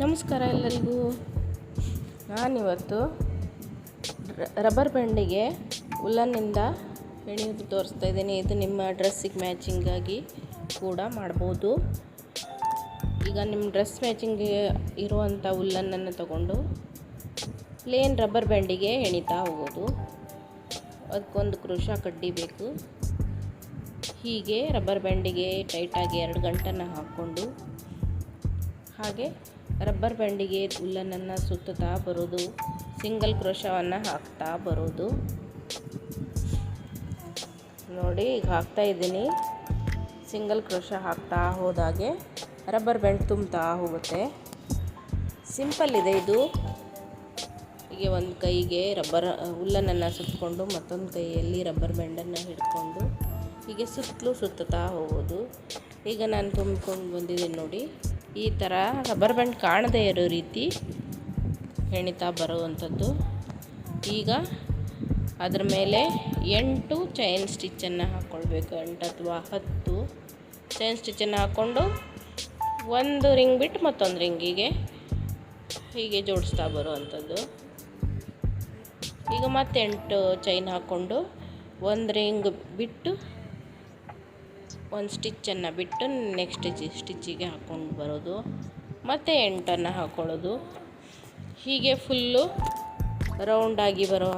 ನಮಸ್ಕಾರ ಎಲ್ಲರಿಗೂ. ನಾನಿವತ್ತು ರಬ್ಬರ್ ಬ್ಯಾಂಡಿಗೆ ಉಲ್ಲನ್ನಿಂದ ಹೆಣೆಯೋದು ತೋರಿಸ್ತಾ ಇದ್ದೀನಿ. ಇದು ನಿಮ್ಮ ಡ್ರೆಸ್ಸಿಗೆ ಮ್ಯಾಚಿಂಗಾಗಿ ಕೂಡ ಮಾಡ್ಬೋದು. ಈಗ ನಿಮ್ಮ ಡ್ರೆಸ್ ಮ್ಯಾಚಿಂಗ್ಗೆ ಇರುವಂಥ ಉಲ್ಲನ್ನನ್ನು ತಗೊಂಡು ಪ್ಲೇನ್ ರಬ್ಬರ್ ಬ್ಯಾಂಡಿಗೆ ಹೆಣಿತಾ ಹೋಗೋದು. ಅದಕ್ಕೊಂದು ಕ್ರೋಶಾ ಕಡ್ಡಿ ಬೇಕು. ಹೀಗೆ ರಬ್ಬರ್ ಬ್ಯಾಂಡಿಗೆ ಟೈಟಾಗಿ 2 ಗಂಟನ್ನು ಹಾಕ್ಕೊಂಡು ಹಾಗೆ ರಬ್ಬರ್ ಬ್ಯಾಂಡಿಗೆ ಉಲ್ಲನನ್ನು ಸುತ್ತುತ್ತಾ ಬರೋದು. ಸಿಂಗಲ್ ಕ್ರೋಶವನ್ನು ಹಾಕ್ತಾ ಬರೋದು. ನೋಡಿ, ಈಗ ಹಾಕ್ತಾ ಇದ್ದೀನಿ. ಸಿಂಗಲ್ ಕ್ರೋಶ ಹಾಕ್ತಾ ಹೋದಾಗೆ ರಬ್ಬರ್ ಬ್ಯಾಂಡ್ ತುಂಬ್ತಾ ಹೋಗುತ್ತೆ. ಸಿಂಪಲ್ ಇದೆ ಇದು. ಹೀಗೆ ಒಂದು ಕೈಗೆ ಉಲ್ಲನನ್ನು ಸುತ್ತಕೊಂಡು ಮತ್ತೊಂದು ಕೈಯಲ್ಲಿ ರಬ್ಬರ್ ಬ್ಯಾಂಡನ್ನು ಹಿಡ್ಕೊಂಡು ಹೀಗೆ ಸುತ್ತುತ್ತಾ ಹೋಗೋದು. ಈಗ ನಾನು ತುಂಬಿಕೊಂಡು ಬಂದಿದ್ದೀನಿ ನೋಡಿ. ಈ ಥರ ರಬ್ಬರ್ ಬ್ಯಾಂಡ್ ಕಾಣದೇ ಇರೋ ರೀತಿ ಹೆಣಿತಾ ಬರುವಂಥದ್ದು. ಈಗ ಅದರ ಮೇಲೆ 8 ಚೈನ್ ಸ್ಟಿಚ್ಚನ್ನು ಹಾಕ್ಕೊಳ್ಬೇಕು. 8 ಅಥವಾ 10 ಚೈನ್ ಸ್ಟಿಚ್ಚನ್ನು ಹಾಕ್ಕೊಂಡು ಒಂದು ರಿಂಗ್ ಬಿಟ್ಟು ಮತ್ತೊಂದು ರಿಂಗಿಗೆ ಹೀಗೆ ಜೋಡಿಸ್ತಾ ಬರುವಂಥದ್ದು. ಈಗ ಮತ್ತೆ 8 ಚೈನ್ ಹಾಕ್ಕೊಂಡು ಒಂದು ರಿಂಗ್ ಬಿಟ್ಟು ಒಂದು ಸ್ಟಿಚ್ಚನ್ನು ಬಿಟ್ಟು ನೆಕ್ಸ್ಟ್ ಸ್ಟಿಚ್ಚಿಗೆ ಹಾಕ್ಕೊಂಡು ಬರೋದು. ಮತ್ತು 8 ಹಾಕ್ಕೊಳ್ಳೋದು. ಹೀಗೆ ಫುಲ್ಲು ರೌಂಡಾಗಿ ಬರೋ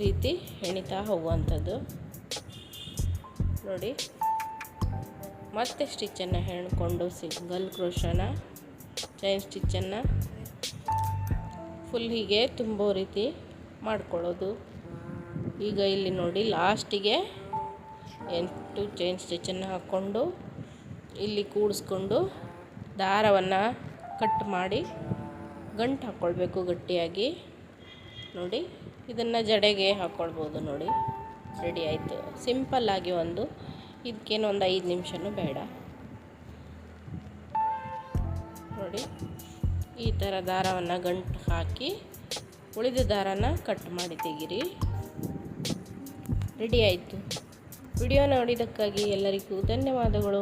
ರೀತಿ ಹೆಣಿತಾ ಹೋಗುವಂಥದ್ದು ನೋಡಿ. ಮತ್ತೆ ಸ್ಟಿಚ್ಚನ್ನು ಹೆಣ್ಕೊಂಡು ಸಿಂಗಲ್ ಕ್ರೋಶನ ಚೈನ್ ಸ್ಟಿಚ್ಚನ್ನು ಫುಲ್ ಹೀಗೆ ತುಂಬೋ ರೀತಿ ಮಾಡ್ಕೊಳ್ಳೋದು. ಈಗ ಇಲ್ಲಿ ನೋಡಿ, ಲಾಸ್ಟಿಗೆ 8 ಚೈನ್ ಸ್ಟಿಚ್ಚನ್ನು ಹಾಕ್ಕೊಂಡು ಇಲ್ಲಿ ಕೂಡಿಸ್ಕೊಂಡು ದಾರವನ್ನು ಕಟ್ ಮಾಡಿ ಗಂಟು ಹಾಕ್ಕೊಳ್ಬೇಕು ಗಟ್ಟಿಯಾಗಿ. ನೋಡಿ, ಇದನ್ನು ಜಡೆಗೆ ಹಾಕ್ಕೊಳ್ಬೋದು. ನೋಡಿ, ರೆಡಿ ಆಯಿತು. ಸಿಂಪಲ್ಲಾಗಿ ಇದಕ್ಕೇನು ಒಂದು 5 ನಿಮಿಷನೂ ಬೇಡ. ನೋಡಿ, ಈ ಥರ ದಾರವನ್ನು ಗಂಟು ಹಾಕಿ ಉಳಿದ ದಾರನ ಕಟ್ ಮಾಡಿ ತೆಗೀರಿ. ರೆಡಿ ಆಯಿತು. ವಿಡಿಯೋ ನೋಡಿದ್ದಕ್ಕಾಗಿ ಎಲ್ಲರಿಗೂ ಧನ್ಯವಾದಗಳು.